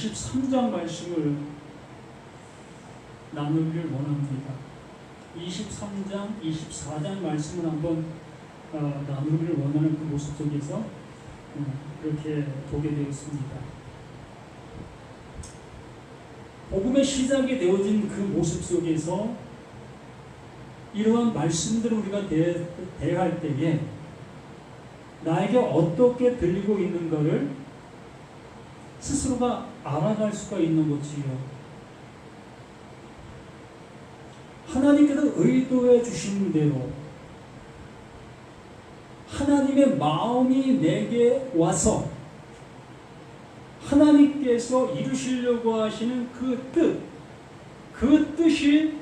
23장 말씀을 나누기를 원합니다. 23장, 24장 말씀을 한번 나누기를 원하는 그 모습 속에서 그렇게 보게 되었습니다. 복음의 시작이 되어진 그 모습 속에서 이러한 말씀들을 우리가 대할 때에 나에게 어떻게 들리고 있는가를 스스로가 알아갈 수가 있는 것이요. 하나님께서 의도해 주신 대로 하나님의 마음이 내게 와서 하나님께서 이루시려고 하시는 그 뜻이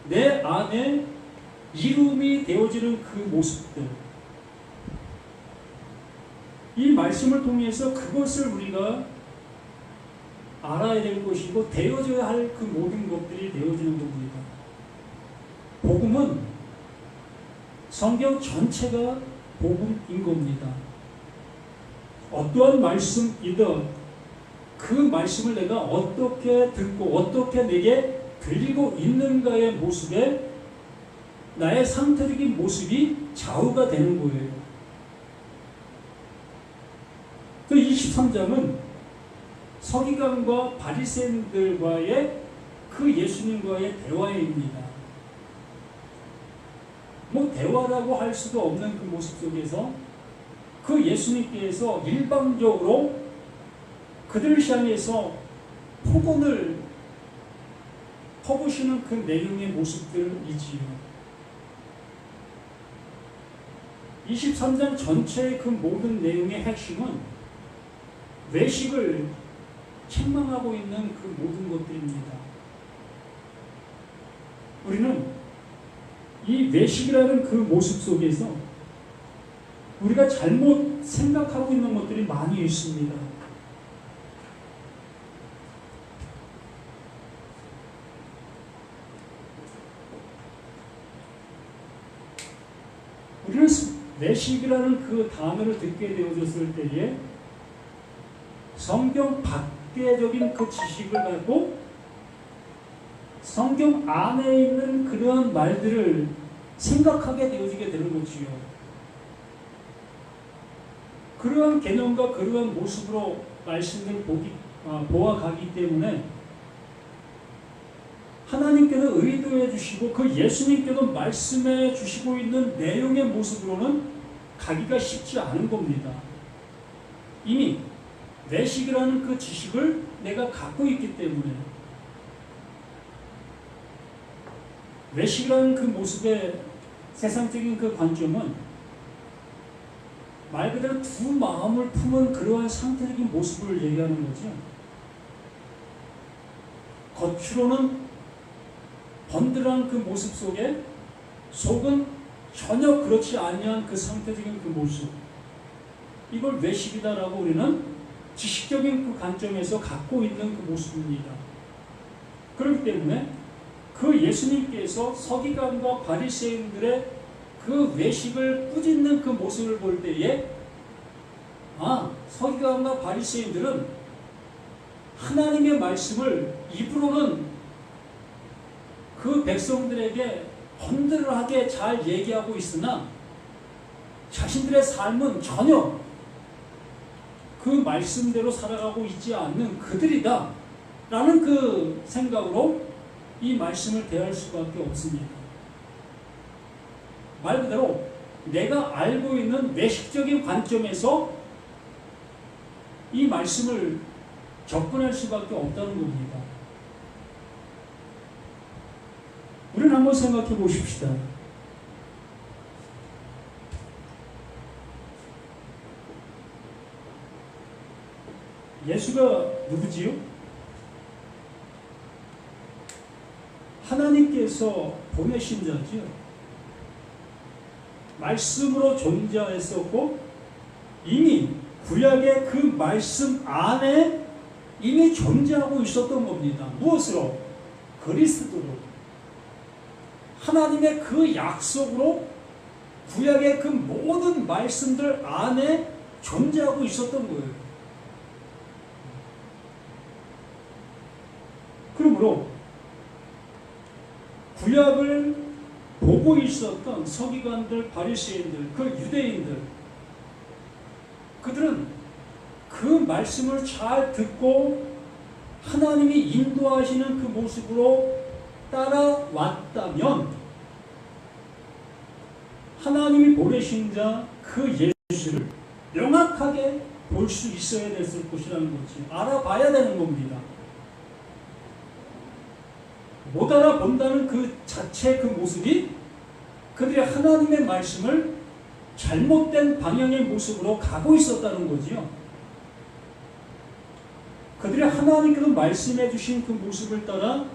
내 안에 이루음이 되어지는 그 모습들, 이 말씀을 통해서 그것을 우리가 알아야 될 것이고 되어져야 할 그 모든 것들이 되어지는 겁니다. 복음은 성경 전체가 복음인 겁니다. 어떠한 말씀이든 그 말씀을 내가 어떻게 듣고 어떻게 내게 들리고 있는가의 모습에 나의 상태적인 모습이 좌우가 되는 거예요. 그 23장은 서기관과 바리새인들과의 그 예수님과의 대화입니다. 대화라고 할 수도 없는 그 모습 속에서 그 예수님께서 일방적으로 그들을 향해서 폭언을 퍼부시는 그 내용의 모습들이지요. 23장 전체의 그 모든 내용의 핵심은 외식을 책망하고 있는 그 모든 것들입니다. 우리는 이 외식이라는 그 모습 속에서 우리가 잘못 생각하고 있는 것들이 많이 있습니다. 우리는 외식이라는 그 단어를 듣게 되어졌을 때에 성경 밖에적인 그 지식을 갖고 성경 안에 있는 그러한 말들을 생각하게 되어지게 되는 거지요. 그러한 개념과 그러한 모습으로 말씀을 보아가기 때문에 하나님께서 의도해 주시고 그 예수님께서 말씀해 주시고 있는 내용의 모습으로는 가기가 쉽지 않은 겁니다. 이미 외식이라는 그 지식을 내가 갖고 있기 때문에 외식이라는 그 모습의 세상적인 그 관점은 말 그대로 두 마음을 품은 그러한 상태적인 모습을 얘기하는 거죠. 겉으로는 번들한 그 모습 속에 속은 전혀 그렇지 아니한 그 상태적인 그 모습, 이걸 외식이다라고 우리는 지식적인 그 관점에서 갖고 있는 그 모습입니다. 그렇기 때문에 그 예수님께서 서기관과 바리새인들의 그 외식을 꾸짖는 그 모습을 볼 때에 서기관과 바리새인들은 하나님의 말씀을 입으로는 그 백성들에게 헌들하게 잘 얘기하고 있으나 자신들의 삶은 전혀 그 말씀대로 살아가고 있지 않는 그들이다 라는 그 생각으로 이 말씀을 대할 수밖에 없습니다. 말 그대로 내가 알고 있는 외식적인 관점에서 이 말씀을 접근할 수밖에 없다는 겁니다. 우리는 한번 생각해 보십시다. 예수가 누구지요? 하나님께서 보내신 자지요. 말씀으로 존재했었고 이미 구약의 그 말씀 안에 이미 존재하고 있었던 겁니다. 무엇으로? 그리스도로. 하나님의 그 약속으로 구약의 그 모든 말씀들 안에 존재하고 있었던 거예요. 그러므로 구약을 보고 있었던 서기관들, 바리새인들, 그 유대인들, 그들은 그 말씀을 잘 듣고 하나님이 인도하시는 그 모습으로 따라왔다면 하나님이 보내신 자 그 예수를 명확하게 볼 수 있어야 됐을 것이라는 거지. 알아봐야 되는 겁니다. 못 알아본다는 그 자체 그 모습이 그들이 하나님의 말씀을 잘못된 방향의 모습으로 가고 있었다는 거지요. 그들이 하나님께서 말씀해 주신 그 모습을 따라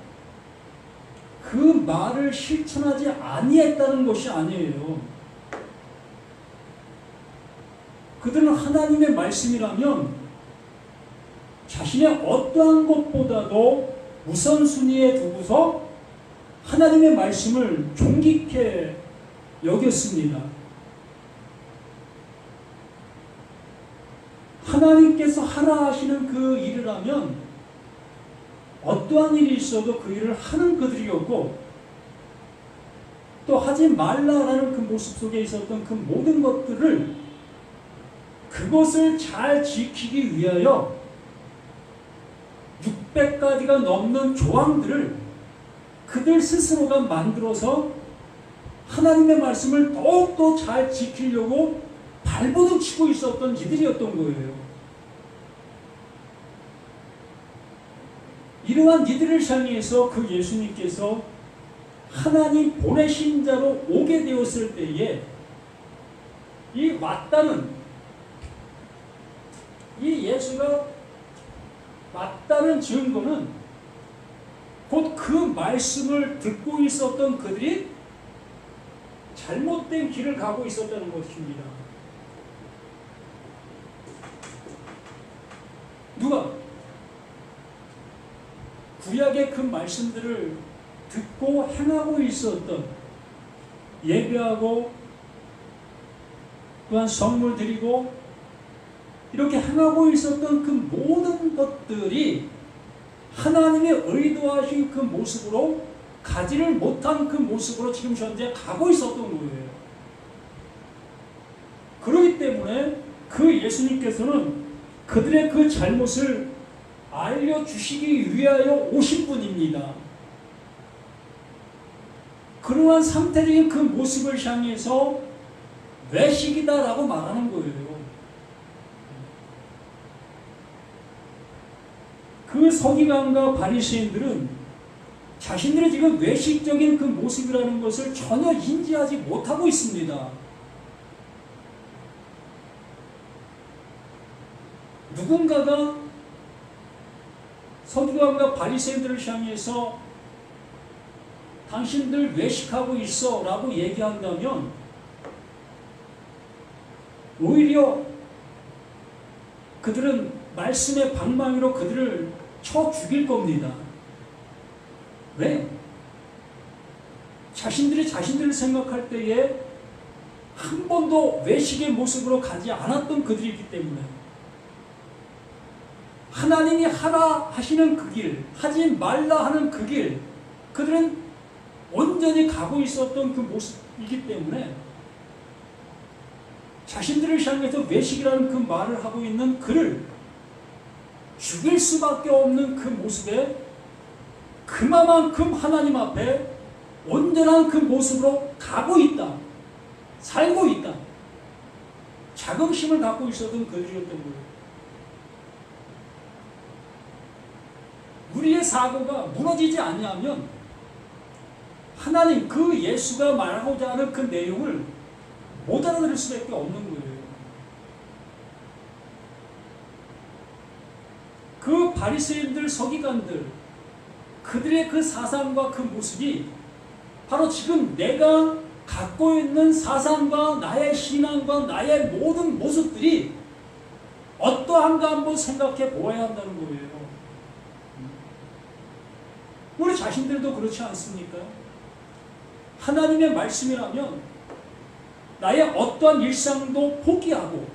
그 말을 실천하지 아니했다는 것이 아니에요. 그들은 하나님의 말씀이라면 자신의 어떠한 것보다도 우선순위에 두고서 하나님의 말씀을 존귀케 여겼습니다. 하나님께서 하라 하시는 그 일이라면 어떠한 일이 있어도 그 일을 하는 그들이었고, 또 하지 말라라는 그 모습 속에 있었던 그 모든 것들을, 그것을 잘 지키기 위하여 600가지가 넘는 조항들을 그들 스스로가 만들어서 하나님의 말씀을 더욱더 잘 지키려고 발버둥 치고 있었던 이들이었던 거예요. 이러한 이들을 향해서 그 예수님께서 하나님 보내신 자로 오게 되었을 때에 이 왔다는, 이 예수가 맞다는 증거는 곧 그 말씀을 듣고 있었던 그들이 잘못된 길을 가고 있었다는 것입니다. 누가 구약의 그 말씀들을 듣고 행하고 있었던, 예배하고 또한 선물 드리고 이렇게 행하고 있었던 그 모든 것들이 하나님의 의도하신 그 모습으로 가지를 못한 그 모습으로 지금 현재 가고 있었던 거예요. 그렇기 때문에 그 예수님께서는 그들의 그 잘못을 알려주시기 위하여 오신 분입니다. 그러한 상태적인 그 모습을 향해서 외식이다라고 말하는 거예요. 그 서기관과 바리새인들은 자신들의 지금 외식적인 그 모습이라는 것을 전혀 인지하지 못하고 있습니다. 누군가가 서기관과 바리새인들을 향해서 당신들 외식하고 있어 라고 얘기한다면 오히려 그들은 말씀의 방망이로 그들을 쳐 죽일 겁니다. 왜? 자신들이 자신들을 생각할 때에 한 번도 외식의 모습으로 가지 않았던 그들이기 때문에, 하나님이 하라 하시는 그 길, 하지 말라 하는 그 길, 그들은 온전히 가고 있었던 그 모습이기 때문에 자신들을 향해서 외식이라는 그 말을 하고 있는 그를 죽일 수밖에 없는 그 모습에 그만큼 하나님 앞에 온전한 그 모습으로 가고 있다, 살고 있다, 자긍심을 갖고 있었던 그들이었던 거예요. 우리의 사고가 무너지지 않냐면 하나님 그 예수가 말하고자 하는 그 내용을 못 알아들을 수밖에 없는 거예요. 그 바리새인들, 서기관들, 그들의 그 사상과 그 모습이 바로 지금 내가 갖고 있는 사상과 나의 신앙과 나의 모든 모습들이 어떠한가 한번 생각해 보아야 한다는 거예요. 우리 자신들도 그렇지 않습니까? 하나님의 말씀이라면 나의 어떠한 일상도 포기하고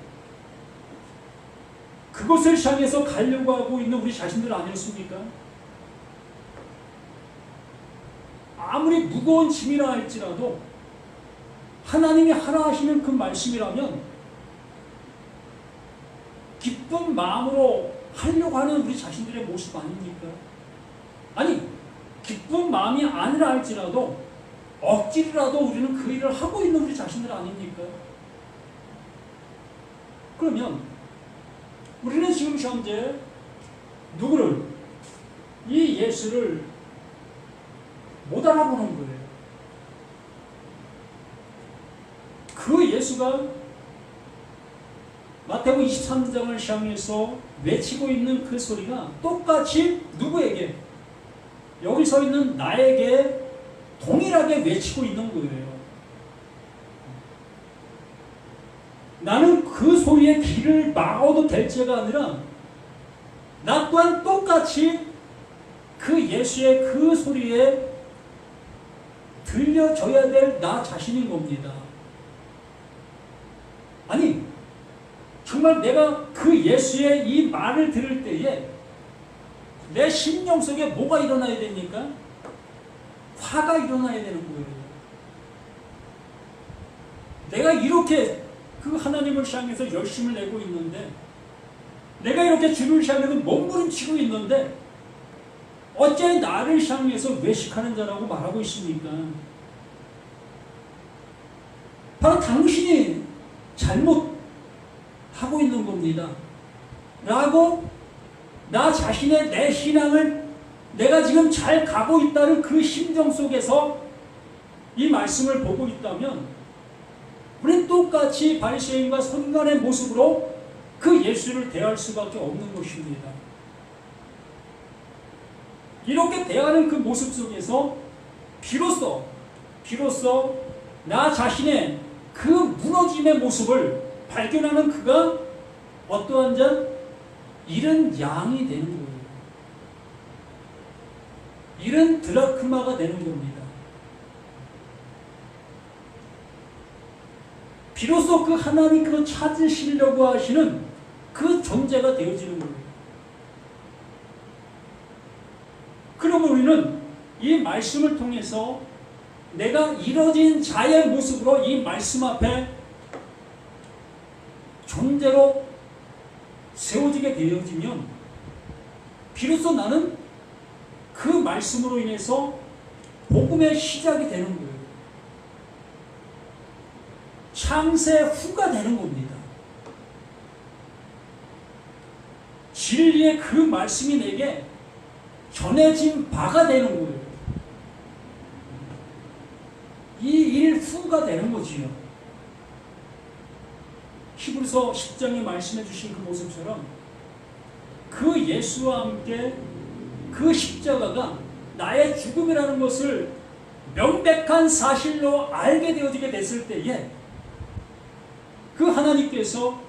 그것을 향해서 가려고 하고 있는 우리 자신들 아니었습니까? 아무리 무거운 짐이라 할지라도 하나님이 하라 하시는 그 말씀이라면 기쁜 마음으로 하려고 하는 우리 자신들의 모습 아닙니까? 아니, 기쁜 마음이 아니라 할지라도 억지로라도 우리는 그 일을 하고 있는 우리 자신들 아닙니까? 그러면 우리는 지금 현재 누구를, 이 예수를 못 알아보는 거예요. 그 예수가 마태복음 23장을 향해서 외치고 있는 그 소리가 똑같이 누구에게? 여기 서 있는 나에게 동일하게 외치고 있는 거예요. 나는 그 소리에 귀를 막아도 될 죄가 아니라 나 또한 똑같이 그 예수의 그 소리에 들려줘야 될 나 자신인 겁니다. 아니, 정말 내가 그 예수의 이 말을 들을 때에 내 심령 속에 뭐가 일어나야 됩니까? 화가 일어나야 되는 거예요. 내가 이렇게 그 하나님을 향해서 열심을 내고 있는데, 내가 이렇게 주를 향해서 몸부림치고 있는데 어째 나를 향해서 외식하는 자라고 말하고 있습니까? 바로 당신이 잘못하고 있는 겁니다. 라고 나 자신의 내 신앙을 내가 지금 잘 가고 있다는 그 심정 속에서 이 말씀을 보고 있다면 우리는 똑같이 바리새인과 선관의 모습으로 그 예수를 대할 수밖에 없는 것입니다. 이렇게 대하는 그 모습 속에서 비로소 나 자신의 그 무너짐의 모습을 발견하는 그가 어떠한 자? 잃은 양이 되는 거예요. 잃은 드라크마가 되는 겁니다. 비로소 그 하나님께서 찾으시려고 하시는 그 존재가 되어지는 거예요. 그러면 우리는 이 말씀을 통해서 내가 이뤄진 자의 모습으로 이 말씀 앞에 존재로 세워지게 되어지면 비로소 나는 그 말씀으로 인해서 복음의 시작이 되는 거예요. 창세 후가 되는 겁니다. 진리의 그 말씀이 내게 전해진 바가 되는 거예요. 이 일 후가 되는 거지요. 히브리서 10장에 말씀해 주신 그 모습처럼 그 예수와 함께 그 십자가가 나의 죽음이라는 것을 명백한 사실로 알게 되어지게 됐을 때에 그 하나님께서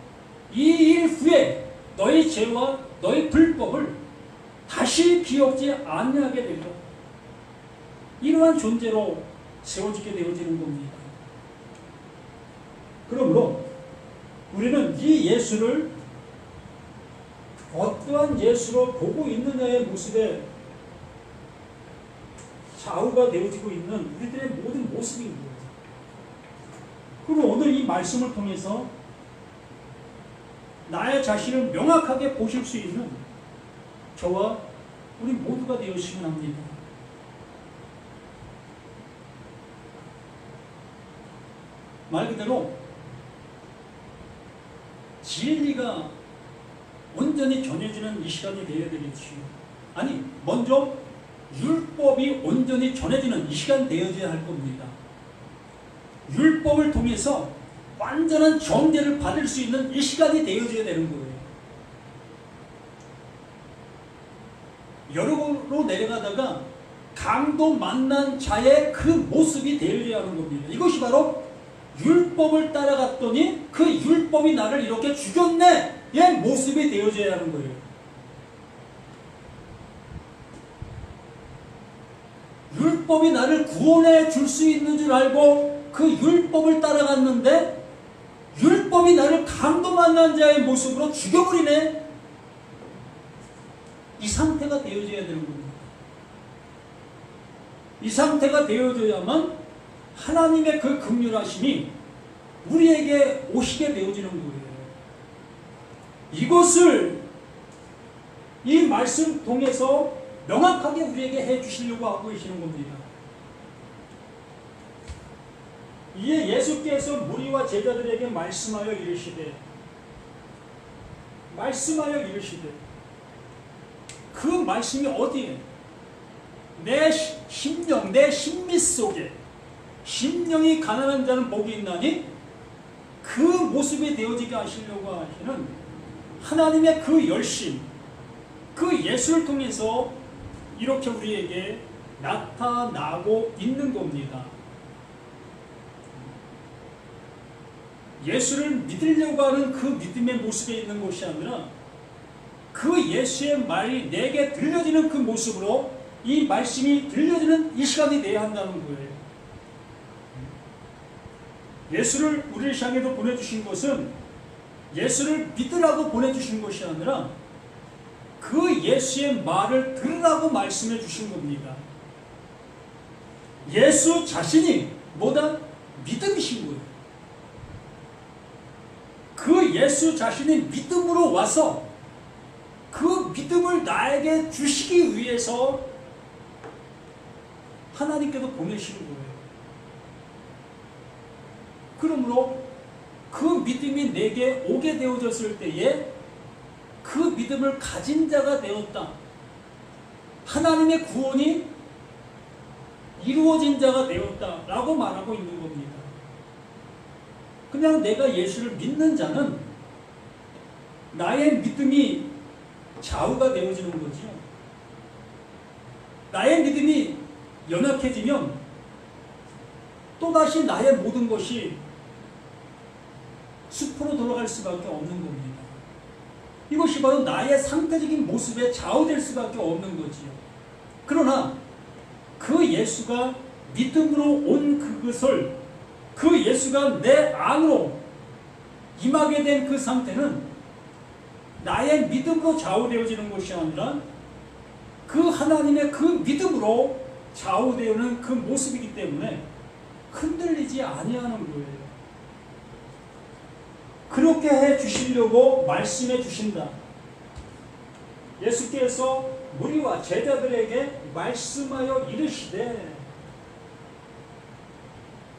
이 일 후에 너희 죄와 너희 불법을 다시 기억지 아니하게 되리라. 이러한 존재로 세워지게 되어지는 겁니다. 그러므로 우리는 이 예수를 어떠한 예수로 보고 있느냐의 모습에 좌우가 되어지고 있는 우리들의 모든 모습인 거예요. 그럼 오늘 이 말씀을 통해서 나의 자신을 명확하게 보실 수 있는 저와 우리 모두가 되었으면 합니다. 말 그대로 진리가 온전히 전해지는 이 시간이 되어야 되겠지요. 아니, 먼저 율법이 온전히 전해지는 이 시간 되어져야 할 겁니다. 율법을 통해서 완전한 정죄를 받을 수 있는 이 시간이 되어져야 되는 거예요. 여러로 내려가다가 강도 만난 자의 그 모습이 되어져야 하는 겁니다. 이것이 바로 율법을 따라갔더니 그 율법이 나를 이렇게 죽였네 의 모습이 되어져야 하는 거예요. 율법이 나를 구원해 줄 수 있는 줄 알고 그 율법을 따라갔는데 율법이 나를 강도 만난 자의 모습으로 죽여버리네. 이 상태가 되어져야 되는 겁니다. 이 상태가 되어져야만 하나님의 그 긍휼하심이 우리에게 오시게 되어지는 거예요. 이것을 이 말씀 통해서 명확하게 우리에게 해주시려고 하고 계시는 겁니다. 이에 예수께서 무리와 제자들에게 말씀하여 이르시되 그 말씀이 어디에? 내 심령, 내 심미 속에 심령이 가난한 자는 복이 있나니 그 모습이 되어지게 하시려고 하시는 하나님의 그 열심, 그 예수를 통해서 이렇게 우리에게 나타나고 있는 겁니다. 예수를 믿으려고 하는 그 믿음의 모습에 있는 것이 아니라 그 예수의 말이 내게 들려지는 그 모습으로 이 말씀이 들려지는 이 시간이 돼야 한다는 거예요. 예수를 우리를 향해서 보내주신 것은 예수를 믿으라고 보내주신 것이 아니라 그 예수의 말을 들으라고 말씀해 주신 겁니다. 예수 자신이 뭐다? 믿음이신 거예요. 그 예수 자신이 믿음으로 와서 그 믿음을 나에게 주시기 위해서 하나님께서 보내시는 거예요. 그러므로 그 믿음이 내게 오게 되어졌을 때에 그 믿음을 가진 자가 되었다. 하나님의 구원이 이루어진 자가 되었다 라고 말하고 있는 겁니다. 그냥 내가 예수를 믿는 자는 나의 믿음이 좌우가 되어지는 거죠. 나의 믿음이 연약해지면 또다시 나의 모든 것이 숲으로 돌아갈 수밖에 없는 겁니다. 이것이 바로 나의 상태적인 모습에 좌우될 수밖에 없는 거지요. 그러나 그 예수가 믿음으로 온 그것을 그 예수가 내 안으로 임하게 된 그 상태는 나의 믿음으로 좌우되어지는 것이 아니라 그 하나님의 그 믿음으로 좌우되는 그 모습이기 때문에 흔들리지 아니하는 거예요. 그렇게 해 주시려고 말씀해 주신다. 예수께서 무리와 제자들에게 말씀하여 이르시되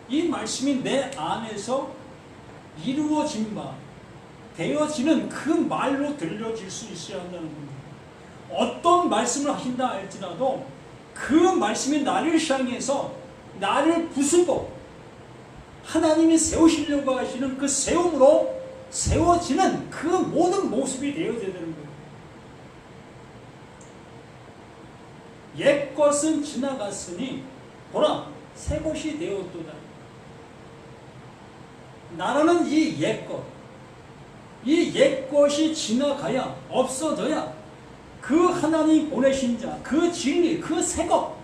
이 말씀이 내 안에서 이루어진 바 되어지는 그 말로 들려질 수 있어야 한다는 겁니다. 어떤 말씀을 하신다 할지라도 그 말씀이 나를 향해서 나를 부수고 하나님이 세우시려고 하시는 그 세움으로 세워지는 그 모든 모습이 되어져야 되는 거예요. 옛 것은 지나갔으니 보라 새 것이 되었도다. 나라는 이 옛 것, 이 옛 것이 지나가야 없어져야 그 하나님 보내신 자, 그 진리, 그 새 것,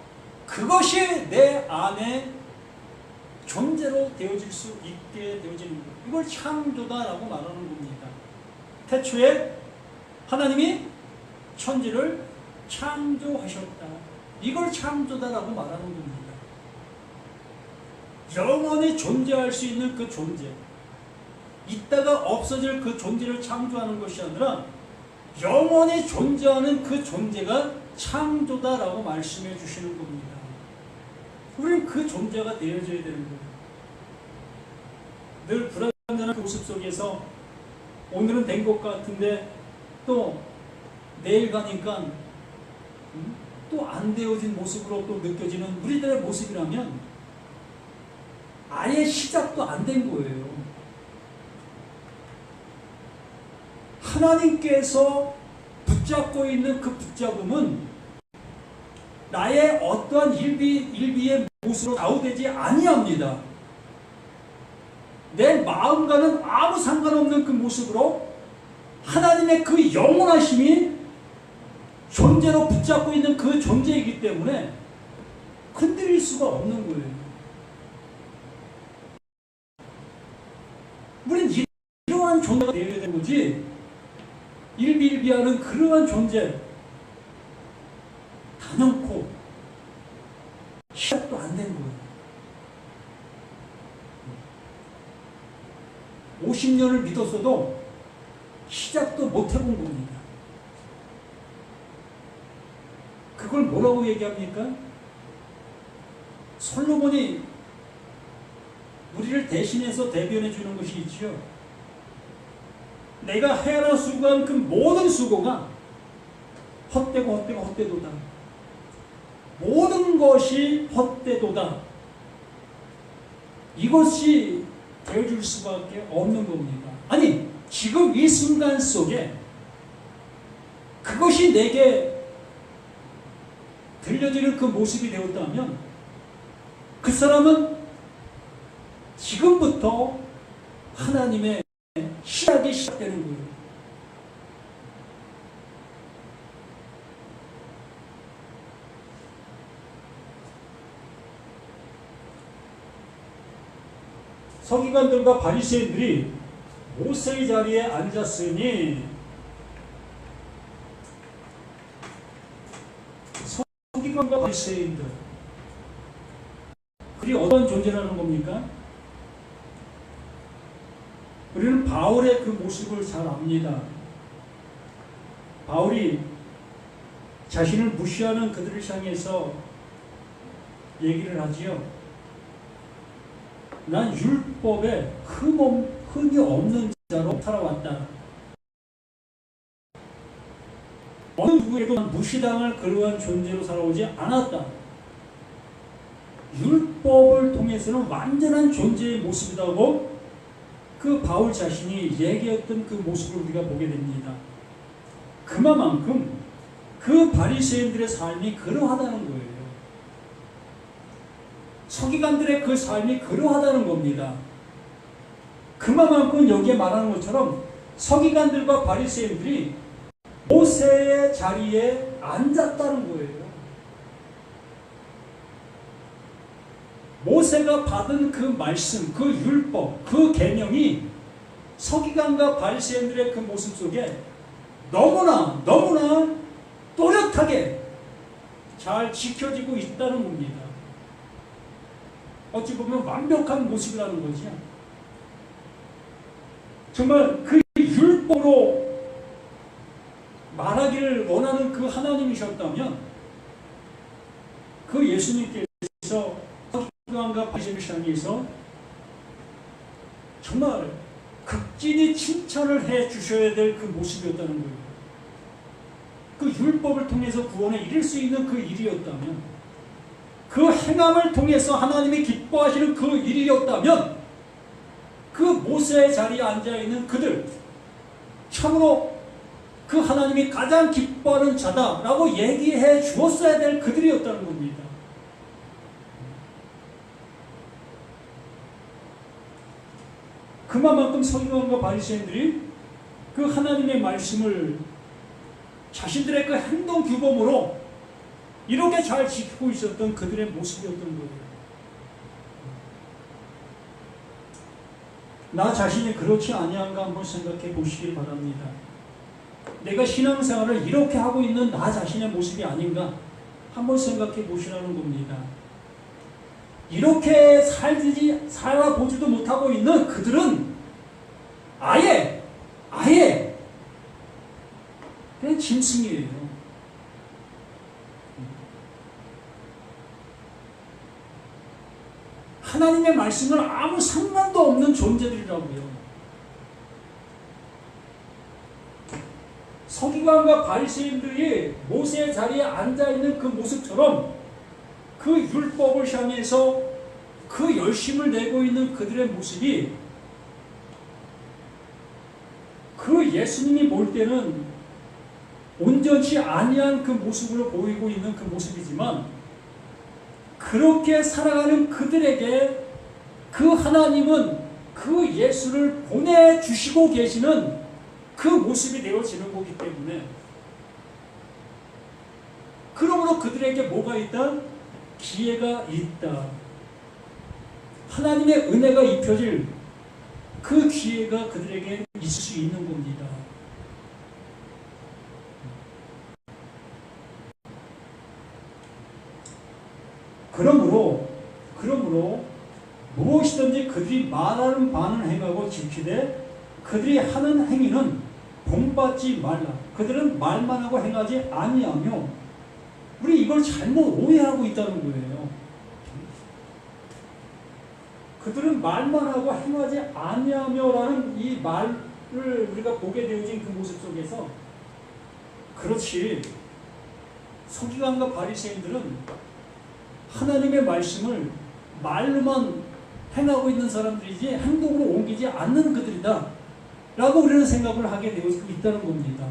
그것이 내 안에 존재로 되어질 수 있게 되어지는 것. 이걸 창조다라고 말하는 겁니다. 태초에 하나님이 천지를 창조하셨다. 이걸 창조다라고 말하는 겁니다. 영원히 존재할 수 있는 그 존재, 있다가 없어질 그 존재를 창조하는 것이 아니라 영원히 존재하는 그 존재가 창조다라고 말씀해 주시는 겁니다. 우리는 그 존재가 되어져야 되는 거예요. 늘 불안한 그 모습 속에서 오늘은 된 것 같은데 또 내일 가니까 또 안 되어진 모습으로 또 느껴지는 우리들의 모습이라면 아예 시작도 안 된 거예요. 하나님께서 붙잡고 있는 그 붙잡음은 나의 어떠한 일비의 모습으로 좌우되지 아니합니다. 내 마음과는 아무 상관없는 그 모습으로 하나님의 그 영원하심이 존재로 붙잡고 있는 그 존재이기 때문에 흔들릴 수가 없는 거예요. 우리는 이러한 존재가 되어야 되는 거지, 일비일비하는 그러한 존재, 단연코 안 된 거예요. 50년을 믿었어도 시작도 못 해본 겁니다. 그걸 뭐라고 얘기합니까? 솔로몬이 우리를 대신해서 대변해 주는 것이 있지요. 내가 해라 수고한 그 모든 수고가 헛되도다. 모든 것이 헛되도다. 이것이 되어줄 수밖에 없는 겁니다. 아니, 지금 이 순간 속에 그것이 내게 들려지는 그 모습이 되었다면 그 사람은 지금부터 하나님의 시작이 시작되는 거예요. 서기관들과 바리새인들이 모세의 자리에 앉았으니 서기관과 바리새인들 그들이 어떤 존재라는 겁니까? 우리는 바울의 그 모습을 잘 압니다. 바울이 자신을 무시하는 그들을 향해서 얘기를 하지요. 난 율법에 흠이 없는 자로 살아왔다. 어느 누구에도 무시당할 그러한 존재로 살아오지 않았다. 율법을 통해서는 완전한 존재의 모습이라고 그 바울 자신이 얘기했던 그 모습을 우리가 보게 됩니다. 그만큼 그 바리새인들의 삶이 그러하다는 거예요. 서기관들의 그 삶이 그러하다는 겁니다. 그만큼 여기에 말하는 것처럼 서기관들과 바리새인들이 모세의 자리에 앉았다는 거예요. 모세가 받은 그 말씀, 그 율법, 그 계명이 서기관과 바리새인들의 그 모습 속에 너무나 또렷하게 잘 지켜지고 있다는 겁니다. 어찌 보면 완벽한 모습이라는 거죠. 정말 그 율법으로 말하기를 원하는 그 하나님이셨다면 그 예수님께서 서기관과 바리새인을 향해서 정말 극진히 칭찬을 해 주셔야 될 그 모습이었다는 거예요. 그 율법을 통해서 구원에 이를 수 있는 그 일이었다면, 그 행함을 통해서 하나님이 기뻐하시는 그 일이었다면, 그 모세의 자리에 앉아있는 그들, 참으로 그 하나님이 가장 기뻐하는 자다라고 얘기해 주었어야 될 그들이었다는 겁니다. 그만큼 서기관과 바리새인들이 그 하나님의 말씀을 자신들의 그 행동 규범으로 이렇게 잘 지키고 있었던 그들의 모습이었던 거예요. 나 자신이 그렇지 아니한가 한번 생각해 보시길 바랍니다. 내가 신앙생활을 이렇게 하고 있는 나 자신의 모습이 아닌가 한번 생각해 보시라는 겁니다. 이렇게 살아보지도 못하고 있는 그들은 아예 그냥 짐승이에요. 하나님의 말씀은 아무 상관도 없는 존재들이라고요. 서기관과 바리새인들이 모세의 자리에 앉아있는 그 모습처럼 그 율법을 향해서 그 열심을 내고 있는 그들의 모습이 그 예수님이 볼 때는 온전치 아니한 그 모습으로 보이고 있는 그 모습이지만, 그렇게 살아가는 그들에게 그 하나님은 그 예수를 보내주시고 계시는 그 모습이 되어지는 거기 때문에, 그러므로 그들에게 뭐가 있다? 기회가 있다. 하나님의 은혜가 입혀질 그 기회가 그들에게 있을 수 있는 겁니다. 그러므로 그러므로 무엇이든지 그들이 말하는 바는 행하고 지키되 그들이 하는 행위는 본받지 말라. 그들은 말만 하고 행하지 아니하며. 우리 이걸 잘못 오해하고 있다는 거예요. 그들은 말만 하고 행하지 아니하며라는 이 말을 우리가 보게 되어진 그 모습 속에서, 그렇지, 서기관과 바리새인들은 하나님의 말씀을 말로만 행하고 있는 사람들이지 행동으로 옮기지 않는 그들이다 라고 우리는 생각을 하게 되어 있다는 겁니다.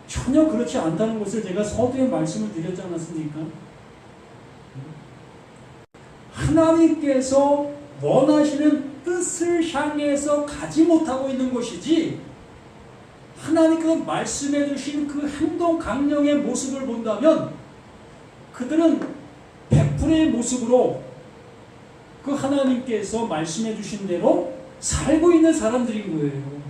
전혀 그렇지 않다는 것을 제가 서두에 말씀을 드렸지 않았습니까? 하나님께서 원하시는 뜻을 향해서 가지 못하고 있는 것이지, 하나님께서 말씀해 주신 그 행동 강령의 모습을 본다면 그들은 100%의 모습으로 그 하나님께서 말씀해 주신 대로 살고 있는 사람들인 거예요.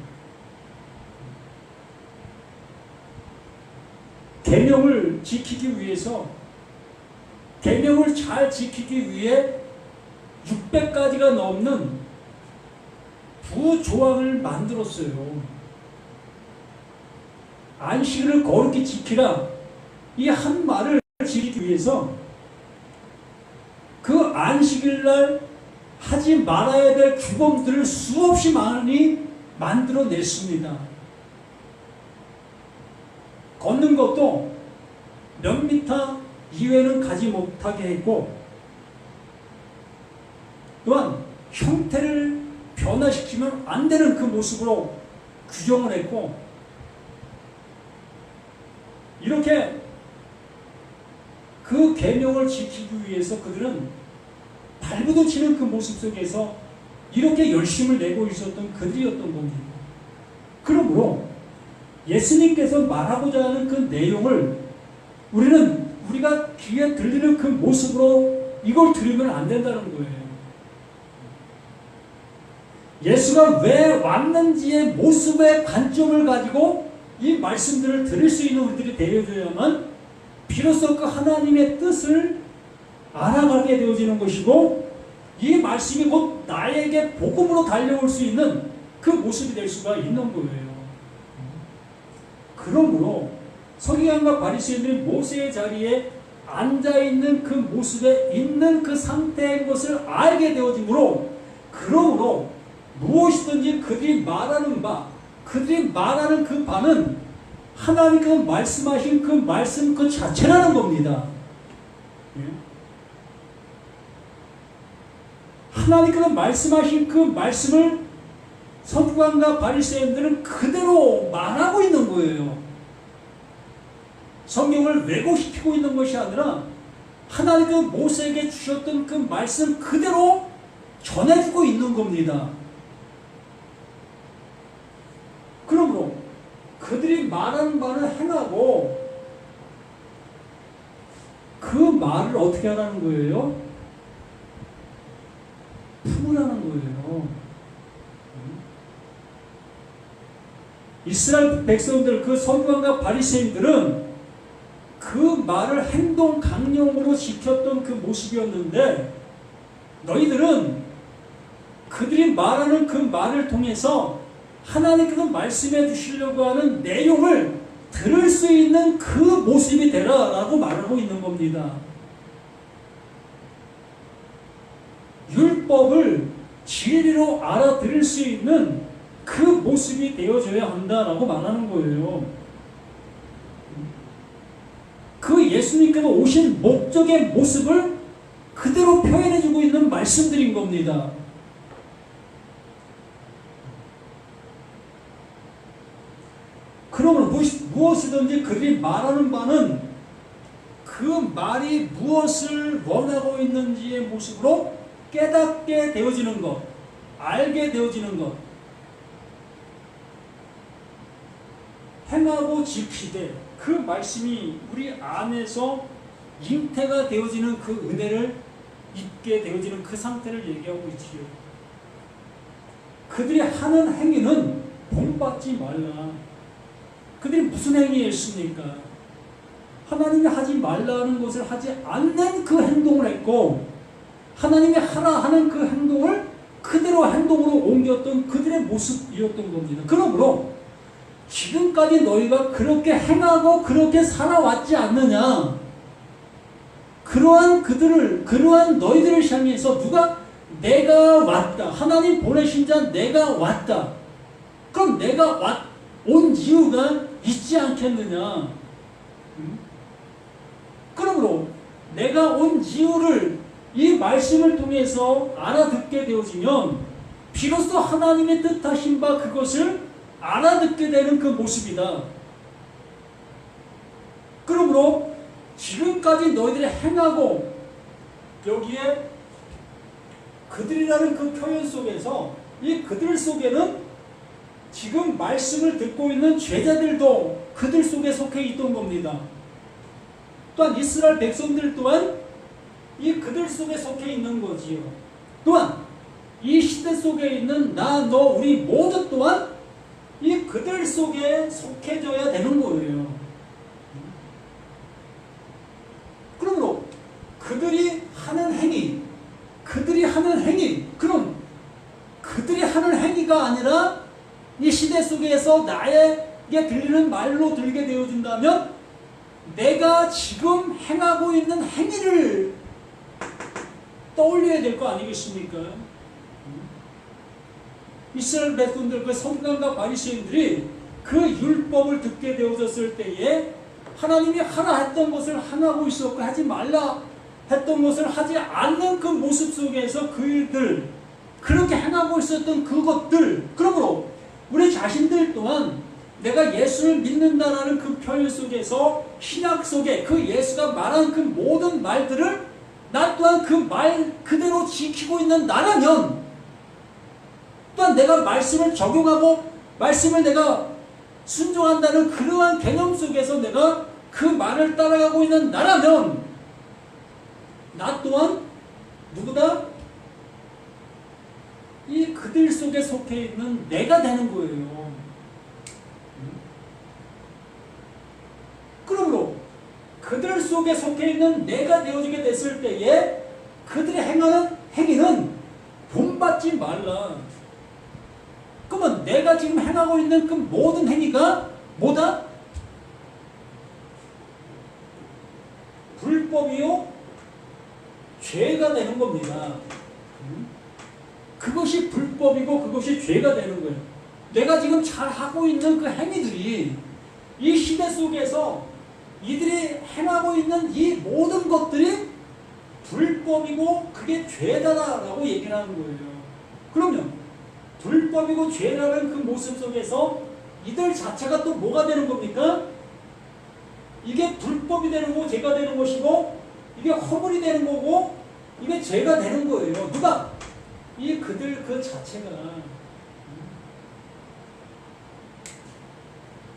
계명을 지키기 위해서, 계명을 잘 지키기 위해 600가지가 넘는 부조항을 만들었어요. 안식일을 거룩히 지키라, 이 한 말을 지키기 위해서 그 안식일날 하지 말아야 될 규범들을 수없이 많이 만들어냈습니다. 걷는 것도 몇 미터 이외는 가지 못하게 했고, 또한 형태를 변화시키면 안 되는 그 모습으로 규정을 했고, 이렇게 그 계명을 지키기 위해서 그들은 발부둥치는 그 모습 속에서 이렇게 열심을 내고 있었던 그들이었던 겁니다. 그러므로 예수님께서 말하고자 하는 그 내용을 우리가 귀에 들리는 그 모습으로 이걸 들으면 안 된다는 거예요. 예수가 왜 왔는지의 모습의 관점을 가지고 이 말씀들을 들을 수 있는 우리들이 되어져야만 비로소 그 하나님의 뜻을 알아가게 되어지는 것이고, 이 말씀이 곧 나에게 복음으로 달려올 수 있는 그 모습이 될 수가 있는 거예요. 그러므로 서기관과 바리새인들이 모세의 자리에 앉아있는 그 모습에 있는 그 상태인 것을 알게 되어지므로, 그러므로 무엇이든지 그들이 말하는 바, 그들이 말하는 그 바는 하나님께서 말씀하신 그 말씀 그 자체라는 겁니다. 하나님께서 말씀하신 그 말씀을 서기관과 바리새인들은 그대로 말하고 있는 거예요. 성경을 왜곡시키고 있는 것이 아니라 하나님께서 모세에게 주셨던 그 말씀 그대로 전해주고 있는 겁니다. 그러므로 그들이 말하는 바를 행하고 그 말을 어떻게 하라는 거예요? 품으라는 거예요. 이스라엘 백성들, 그 서기관과 바리새인들은 그 말을 행동 강령으로 지켰던 그 모습이었는데, 너희들은 그들이 말하는 그 말을 통해서 하나님께서 말씀해 주시려고 하는 내용을 들을 수 있는 그 모습이 되라 라고 말하고 있는 겁니다. 율법을 진리로 알아들을 수 있는 그 모습이 되어져야 한다라고 말하는 거예요. 그 예수님께서 오신 목적의 모습을 그대로 표현해주고 있는 말씀들인 겁니다. 그러면 무엇이든지 그들이 말하는 바는 그 말이 무엇을 원하고 있는지의 모습으로 깨닫게 되어지는 것, 알게 되어지는 것, 행하고 지키되 그 말씀이 우리 안에서 잉태가 되어지는 그 은혜를 입게 되어지는 그 상태를 얘기하고 있지요. 그들이 하는 행위는 본받지 말라. 그들이 무슨 행위였습니까? 하나님이 하지 말라는 것을 하지 않는 그 행동을 했고, 하나님이 하라 하는 그 행동을 그대로 행동으로 옮겼던 그들의 모습이었던 겁니다. 그러므로 지금까지 너희가 그렇게 행하고 그렇게 살아왔지 않느냐? 그러한 너희들을 향해서 누가 내가 왔다. 하나님 보내신 자 내가 왔다. 그럼 내가 온 이유가 있지 않겠느냐? 그러므로 내가 온 이유를 이 말씀을 통해서 알아듣게 되어지면 비로소 하나님의 뜻하신 바 그것을 알아듣게 되는 그 모습이다. 그러므로 지금까지 너희들이 행하고 여기에 그들이라는 그 표현 속에서 이 그들 속에는 지금 말씀을 듣고 있는 제자들도 그들 속에 속해 있던 겁니다. 또한 이스라엘 백성들 또한 이 그들 속에 속해 있는 거지요. 또한 이 시대 속에 있는 나, 너, 우리 모두 또한 이 그들 속에 속해져야 되는 거예요. 그러므로 그들이 하는 행위, 그럼 그들이 하는 행위가 아니라 이 시대 속에서 나에게 들리는 말로 들게 되어준다면 내가 지금 행하고 있는 행위를 떠올려야 될 거 아니겠습니까? 이스라엘 백성들, 그 서기관과 바리새인들이 그 율법을 듣게 되어졌을 때에 하나님이 하라 했던 것을 하고 있었고 하지 말라 했던 것을 하지 않는 그 모습 속에서 그들을 그렇게 행하고 있었던 그것들, 그러므로 우리 자신들 또한 내가 예수를 믿는다라는 그 표현 속에서 신약 속에 그 예수가 말한 그 모든 말들을 나 또한 그 말 그대로 지키고 있는 나라면 또한 내가 말씀을 적용하고 말씀을 내가 순종한다는 그러한 개념 속에서 내가 그 말을 따라가고 있는 나라면 나 또한 누구다? 이 그들 속에 속해 있는 내가 되는 거예요. 그러므로 그들 속에 속해 있는 내가 되어지게 됐을 때에 그들이 행하는 행위는 본받지 말라. 그러면 내가 지금 행하고 있는 그 모든 행위가 뭐다? 불법이요? 죄가 되는 겁니다. 그것이 불법이고 그것이 죄가 되는 거예요. 내가 지금 잘 하고 있는 그 행위들이 이 시대 속에서 이들이 행하고 있는 이 모든 것들이 불법이고 그게 죄다라고 얘기를 하는 거예요. 그러면 불법이고 죄라는 그 모습 속에서 이들 자체가 또 뭐가 되는 겁니까? 이게 불법이 되는 거고 죄가 되는 것이고 이게 허물이 되는 거고 이게 죄가 되는 거예요. 누가? 이 그들 그 자체가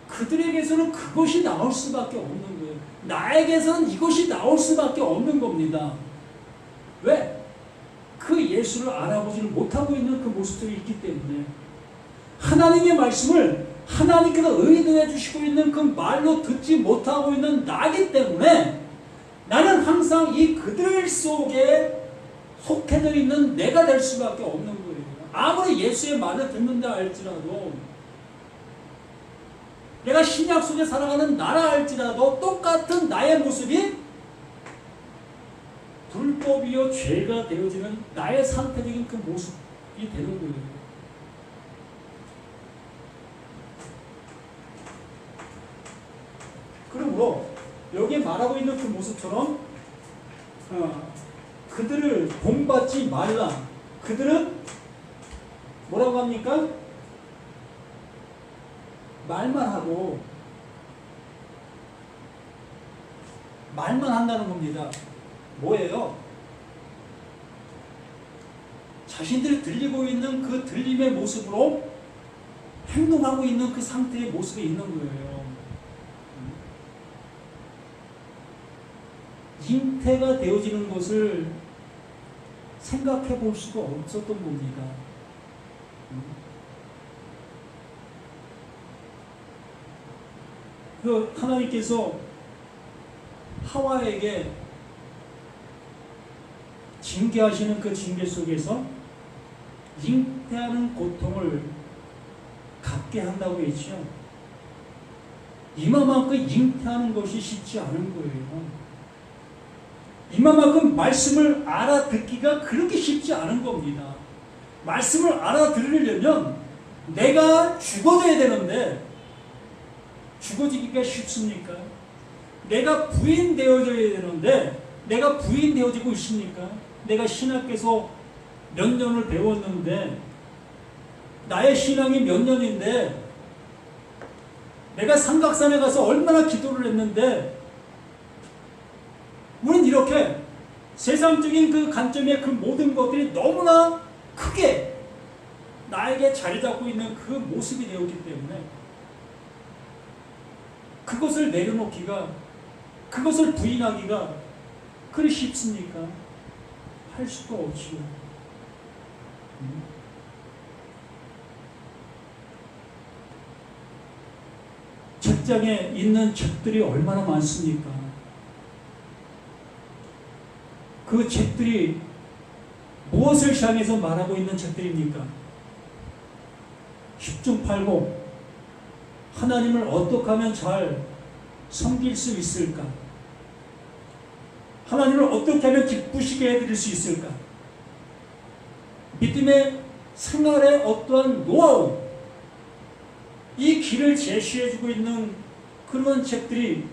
그들에게서는 그것이 나올 수밖에 없는 거예요. 나에게서는 이것이 나올 수밖에 없는 겁니다. 왜? 그 예수를 알아보지를 못하고 있는 그 모습들이 있기 때문에 하나님의 말씀을 하나님께서 의도해 주시고 있는 그 말로 듣지 못하고 있는 나기 때문에 나는 항상 이 그들 속에 속해져 있는 내가 될 수밖에 없는 거예요. 아무리 예수의 말을 듣는다 할지라도 내가 신약 속에 살아가는 나라 할지라도 똑같은 나의 모습이 불법이요 죄가 되어지는 나의 상태적인 그 모습이 되는 거예요. 그러므로 여기에 말하고 있는 그 모습처럼 그들을 본받지 말라. 그들은 뭐라고 합니까? 말만 하고 말만 한다는 겁니다. 뭐예요? 자신들이 들리고 있는 그 들림의 모습으로 행동하고 있는 그 상태의 모습에 있는 거예요. 잉태가 되어지는 것을 생각해 볼 수가 없었던 겁니다. 그 하나님께서 하와에게 징계하시는 그 징계 속에서 잉태하는 고통을 갖게 한다고 했죠. 이마만큼 잉태하는 것이 쉽지 않은 거예요. 이마만큼 말씀을 알아듣기가 그렇게 쉽지 않은 겁니다. 말씀을 알아들으려면 내가 죽어져야 되는데 죽어지기가 쉽습니까? 내가 부인되어져야 되는데 내가 부인되어지고 있습니까? 내가 신학에서 몇 년을 배웠는데 나의 신앙이 몇 년인데 내가 삼각산에 가서 얼마나 기도를 했는데 우리는 이렇게 세상적인 그 관점의 그 모든 것들이 너무나 크게 나에게 자리 잡고 있는 그 모습이 되었기 때문에 그것을 내려놓기가, 그것을 부인하기가 그리 쉽습니까? 할 수도 없지요. 책장에 있는 책들이 얼마나 많습니까? 그 책들이 무엇을 향해서 말하고 있는 책들입니까? 10중 8구 하나님을 어떻게 하면 잘 섬길 수 있을까? 하나님을 어떻게 하면 기쁘시게 해드릴 수 있을까? 믿음의 생활의 어떠한 노하우, 이 길을 제시해주고 있는 그런 책들이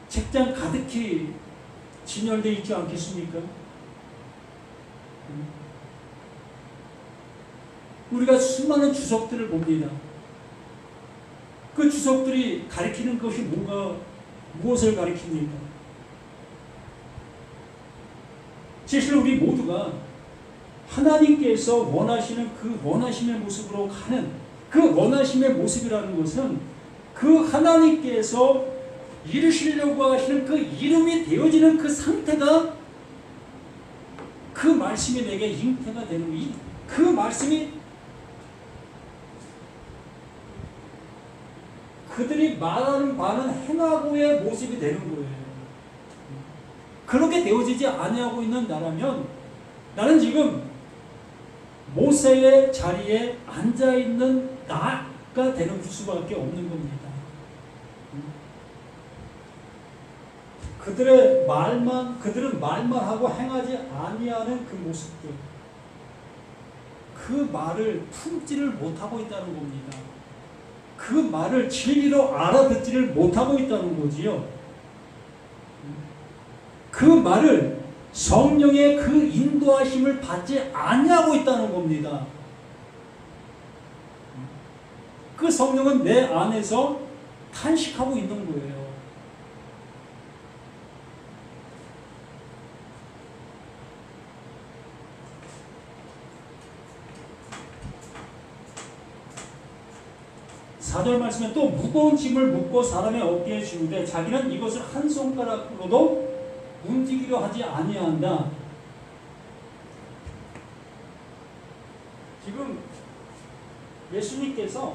책장 가득히 진열되어 있지 않겠습니까? 우리가 수많은 주석들을 봅니다. 그 주석들이 가리키는 것이 무엇을 가리킵니까? 사실 우리 모두가 하나님께서 원하시는 그 원하심의 모습으로 가는 그 원하심의 모습이라는 것은 그 하나님께서 이루시려고 하시는 그 이름이 되어지는 그 상태가 그 말씀이 내게 잉태가 되는 그 말씀이 그들이 말하는 바는 행하고의 모습이 되는 거예요. 그렇게 되어지지 아니하고 있는 나라면 나는 지금 모세의 자리에 앉아있는 나가 되는 수밖에 없는 겁니다. 그들은 말만 하고 행하지 아니하는 그 모습들, 그 말을 품지를 못하고 있다는 겁니다. 그 말을 진리로 알아듣지를 못하고 있다는 거지요. 그 말을 성령의 그 인도하심을 받지 아니하고 있다는 겁니다. 그 성령은 내 안에서 탄식하고 있는 거예요. 사절 말씀에 또 무거운 짐을 묶고 사람의 어깨에 지우되 자기는 이것을 한 손가락으로도 움직이려 하지 아니한다. 지금 예수님께서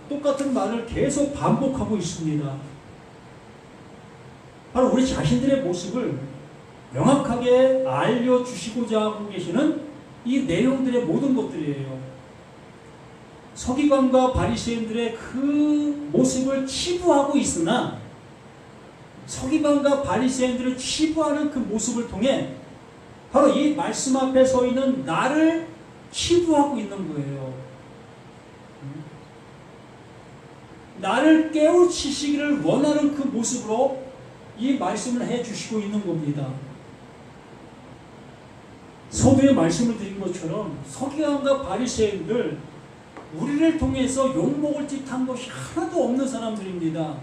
똑같은 말을 계속 반복하고 있습니다. 바로 우리 자신들의 모습을 명확하게 알려주시고자 하고 계시는 이 내용들의 모든 것들이에요. 서기관과 바리새인들의 그 모습을 치부하고 있으나 서기관과 바리새인들을 치부하는 그 모습을 통해 바로 이 말씀 앞에 서 있는 나를 치부하고 있는 거예요. 나를 깨우치시기를 원하는 그 모습으로 이 말씀을 해주시고 있는 겁니다. 서두에 말씀을 드린 것처럼 서기관과 바리새인들 우리를 통해서 욕먹을 짓한 것이 하나도 없는 사람들입니다.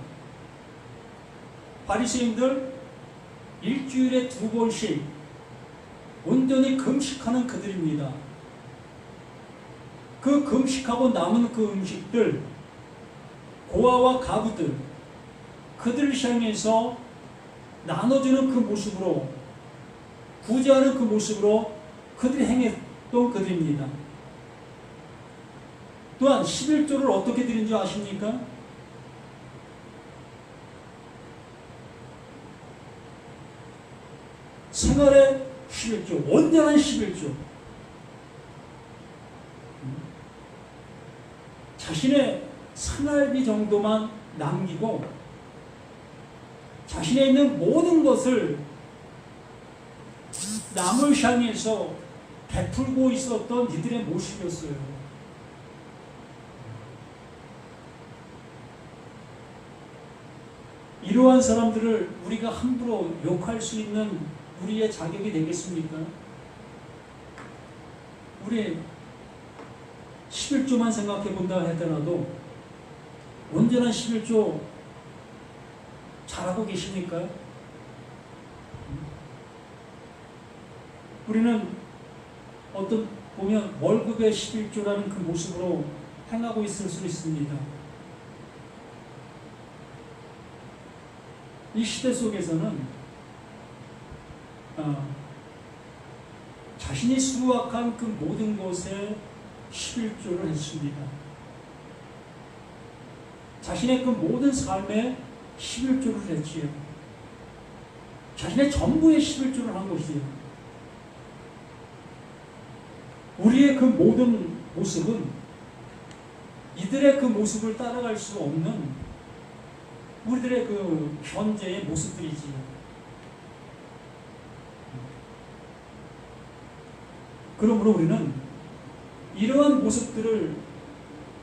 바리새인들 일주일에 2번씩 온전히 금식하는 그들입니다. 그 금식하고 남은 그 음식들, 고아와 가부들, 그들을 향해서 나눠주는 그 모습으로, 구제하는 그 모습으로 그들이 행했던 그들입니다. 또한 11조를 어떻게 드린 줄 아십니까? 생활의 11조, 온전한 11조. 자신의 생활비 정도만 남기고 자신에 있는 모든 것을 남을 향해서 베풀고 있었던 이들의 모습이었어요. 이러한 사람들을 우리가 함부로 욕할 수 있는 우리의 자격이 되겠습니까? 우리 11조만 생각해 본다 하더라도 온전한 11조 잘하고 계십니까? 우리는 어떤 보면 월급의 11조라는 그 모습으로 행하고 있을 수 있습니다. 이 시대 속에서는 자신이 수확한 그 모든 것에 11조를 했습니다. 자신의 그 모든 삶에 11조를 했지요. 자신의 전부에 11조를 한 것이에요. 우리의 그 모든 모습은 이들의 그 모습을 따라갈 수 없는 우리들의 그 현재의 모습들이지요. 그러므로 우리는 이러한 모습들을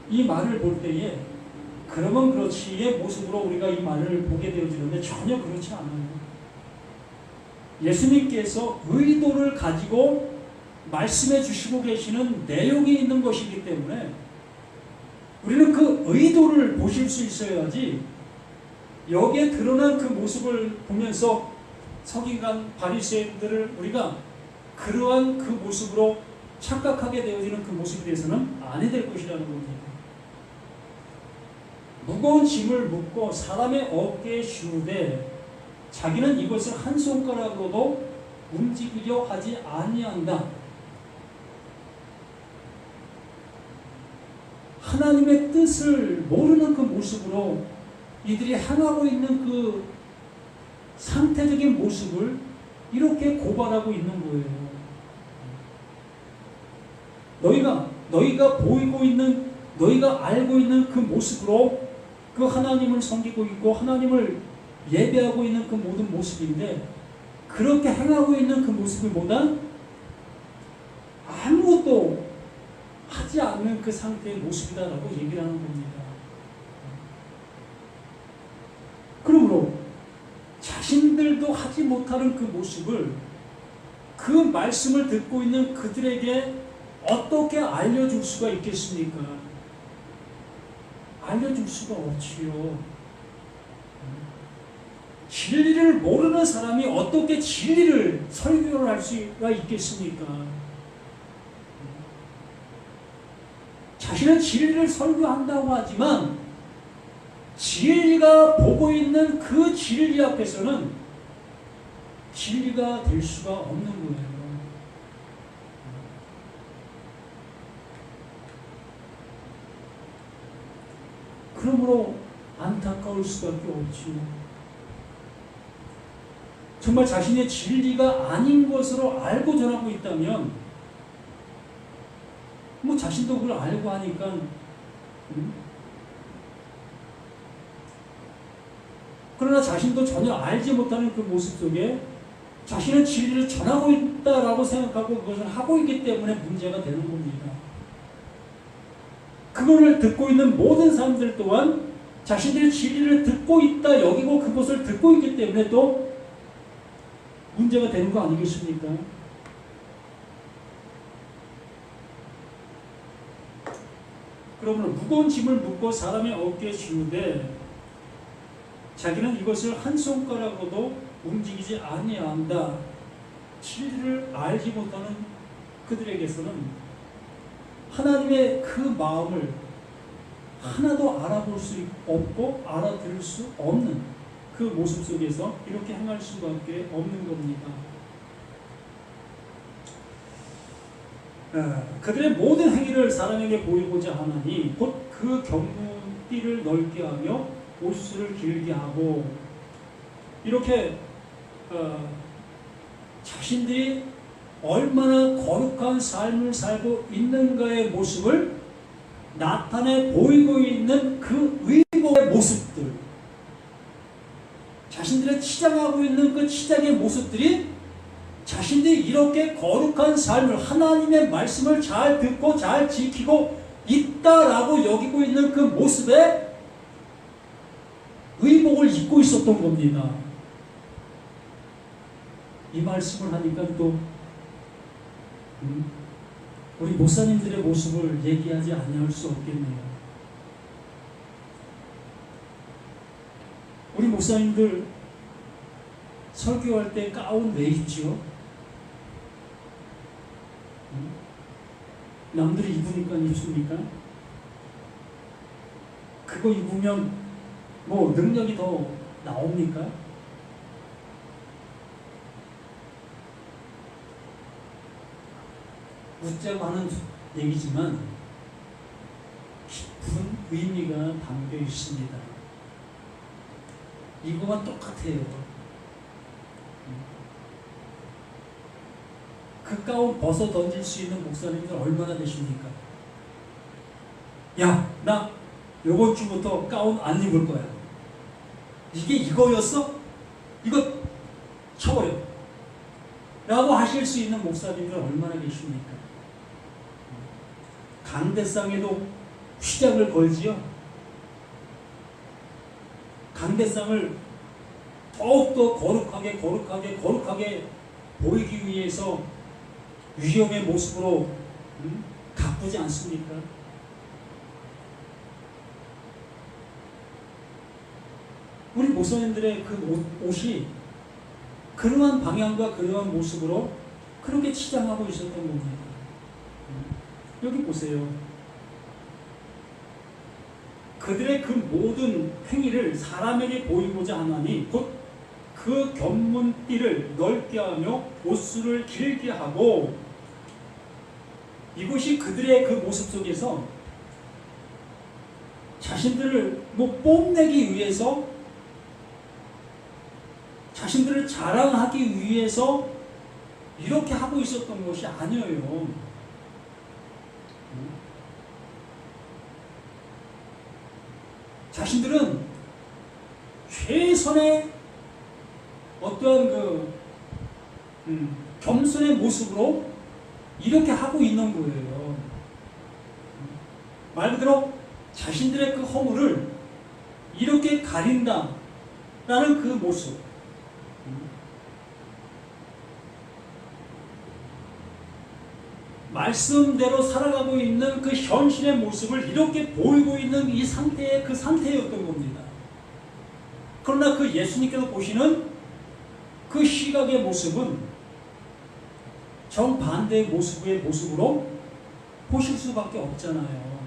이 말을 볼 때에 그러면 그렇지의 모습으로 우리가 이 말을 보게 되어지는데 전혀 그렇지 않아요. 예수님께서 의도를 가지고 말씀해 주시고 계시는 내용이 있는 것이기 때문에 우리는 그 의도를 보실 수 있어야지 여기에 드러난 그 모습을 보면서 서기관 바리새인들을 우리가 그러한 그 모습으로 착각하게 되어지는 그 모습에 대해서는 안 해야 될 것이라는 겁니다. 무거운 짐을 묻고 사람의 어깨에 씌우되 자기는 이것을 한 손가락으로도 움직이려 하지 아니한다. 하나님의 뜻을 모르는 그 모습으로 이들이 향하고 있는 그 상태적인 모습을 이렇게 고발하고 있는 거예요. 너희가 보이고 있는, 너희가 알고 있는 그 모습으로 그 하나님을 섬기고 있고 하나님을 예배하고 있는 그 모든 모습인데 그렇게 행하고 있는 그 모습보다 아무것도 하지 않는 그 상태의 모습이다라고 얘기를 하는 겁니다. 그러므로 자신들도 하지 못하는 그 모습을 그 말씀을 듣고 있는 그들에게 어떻게 알려줄 수가 있겠습니까? 알려줄 수가 없지요. 진리를 모르는 사람이 어떻게 진리를 설교를 할 수가 있겠습니까? 자신은 진리를 설교한다고 하지만 진리가 보고 있는 그 진리 앞에서는 진리가 될 수가 없는 거예요. 그러므로 안타까울 수밖에 없지요. 정말 자신의 진리가 아닌 것으로 알고 전하고 있다면 뭐 자신도 그걸 알고 하니까 그러나 자신도 전혀 알지 못하는 그 모습 속에 자신은 진리를 전하고 있다라고 생각하고 그것을 하고 있기 때문에 문제가 되는 겁니다. 그거를 듣고 있는 모든 사람들 또한 자신들이 진리를 듣고 있다 여기고 그것을 듣고 있기 때문에 또 문제가 되는 거 아니겠습니까? 그러므로 무거운 짐을 묻고 사람의 어깨에 지우되 자기는 이것을 한 손가락으로도 움직이지 아니한다. 진리를 알지 못하는 그들에게서는 하나님의 그 마음을 하나도 알아볼 수 없고 알아들을 수 없는 그 모습 속에서 이렇게 행할 수밖에 없는 겁니다. 그들의 모든 행위를 사람에게 보이고자 하나니 곧 그 경문띠를 넓게 하며 옷수를 길게 하고 이렇게 자신들이 얼마나 거룩한 삶을 살고 있는가의 모습을 나타내 보이고 있는 그 의복의 모습들, 자신들의 치장하고 있는 그 치장의 모습들이 자신들이 이렇게 거룩한 삶을, 하나님의 말씀을 잘 듣고 잘 지키고 있다라고 여기고 있는 그 모습에 의복을 입고 있었던 겁니다. 이 말씀을 하니까 또 우리 목사님들의 모습을 얘기하지 아니할 수 없겠네요. 우리 목사님들 설교할 때 가운 왜 입지요? 남들이 입으니까 입습니까? 그거 입으면 뭐 능력이 더 나옵니까? 웃자고 하는 얘기지만 깊은 의미가 담겨 있습니다. 이거만 똑같아요. 그 가운 벗어 던질 수 있는 목사님들 얼마나 되십니까? 야, 나 요번 주부터 가운 안 입을 거야. 이게 이거였어? 이거 쳐버려. 라고 하실 수 있는 목사님들 얼마나 계십니까? 강대상에도 휘장을 걸지요. 강대상을 더욱더 거룩하게 보이기 위해서 위험의 모습으로 가꾸지 않습니까? 우리 목사님들의 그 옷이 그러한 방향과 그러한 모습으로 그렇게 치장하고 있었던 겁니다. 여기 보세요. 그들의 그 모든 행위를 사람에게 보이고자 하나니 곧 그 견문띠를 넓게 하며 옷수를 길게 하고, 이것이 그들의 그 모습 속에서 자신들을 뽐내기 위해서, 자신들을 자랑하기 위해서 이렇게 하고 있었던 것이 아니에요. 자신들은 최선의 어떠한 겸손의 모습으로 이렇게 하고 있는 거예요. 말 그대로 자신들의 그 허물을 이렇게 가린다라는 그 모습. 말씀대로 살아가고 있는 그 현실의 모습을 이렇게 보이고 있는 이 상태의 그 상태였던 겁니다. 그러나 그 예수님께서 보시는 그 시각의 모습은 정반대의 모습으로 보실 수밖에 없잖아요.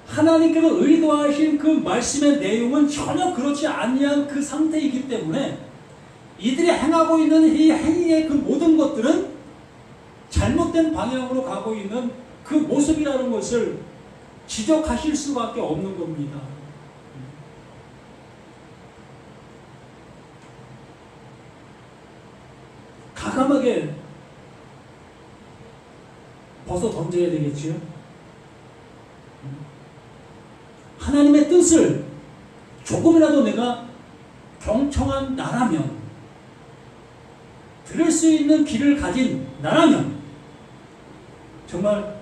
하나님께서 의도하신 그 말씀의 내용은 전혀 그렇지 아니한 그 상태이기 때문에 이들이 행하고 있는 이 행위의 그 모든 것들은 잘못된 방향으로 가고 있는 그 모습이라는 것을 지적하실 수밖에 없는 겁니다. 과감하게 벗어 던져야 되겠지요. 하나님의 뜻을 조금이라도 내가 경청한 나라면, 들을 수 있는 귀를 가진 나라면 정말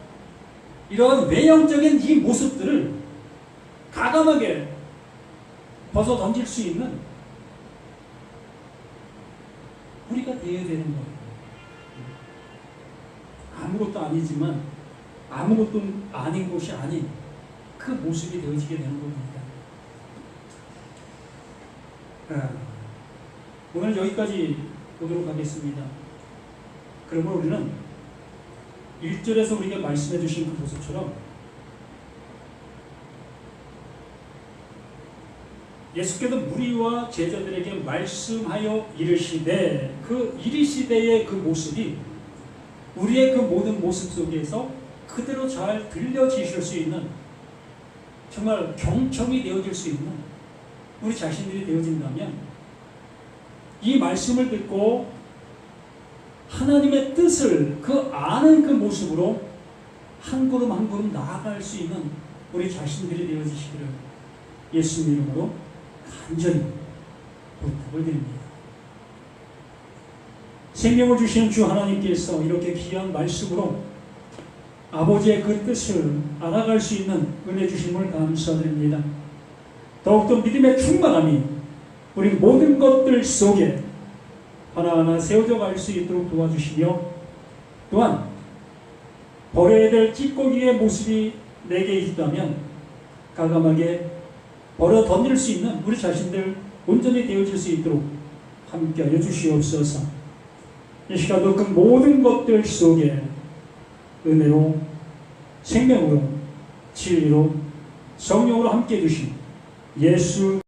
이러한 외형적인 이 모습들을 과감하게 벗어 던질 수 있는 우리가 되어야 되는 거예요. 아무것도 아니지만 아무것도 아닌 것이 아닌 그 모습이 되어지게 되는 겁니다. 오늘 여기까지 보도록 하겠습니다. 그러면 우리는 1절에서 우리가 말씀해 주신 그 모습처럼 예수께서 무리와 제자들에게 말씀하여 이르시되, 그 이르시되의 그 모습이 우리의 그 모든 모습 속에서 그대로 잘 들려지실 수 있는, 정말 경청이 되어질 수 있는 우리 자신들이 되어진다면, 이 말씀을 듣고 하나님의 뜻을 그 아는 그 모습으로 한 걸음 한 걸음 나아갈 수 있는 우리 자신들이 되어지시기를 예수님 이름으로 간절히 부탁을 드립니다. 생명을 주시는 주 하나님께서 이렇게 귀한 말씀으로 아버지의 그 뜻을 알아갈 수 있는 은혜 주심을 감사드립니다. 더욱더 믿음의 충만함이 우리 모든 것들 속에 하나하나 세워져 갈 수 있도록 도와주시며, 또한 버려야 될 찌꺼기의 모습이 내게 있다면 가감하게 버려 던질 수 있는 우리 자신들 온전히 되어질 수 있도록 함께하여 주시옵소서. 이 시간도 그 모든 것들 속에 은혜로, 생명으로, 진리로, 성령으로 함께해 주신 예수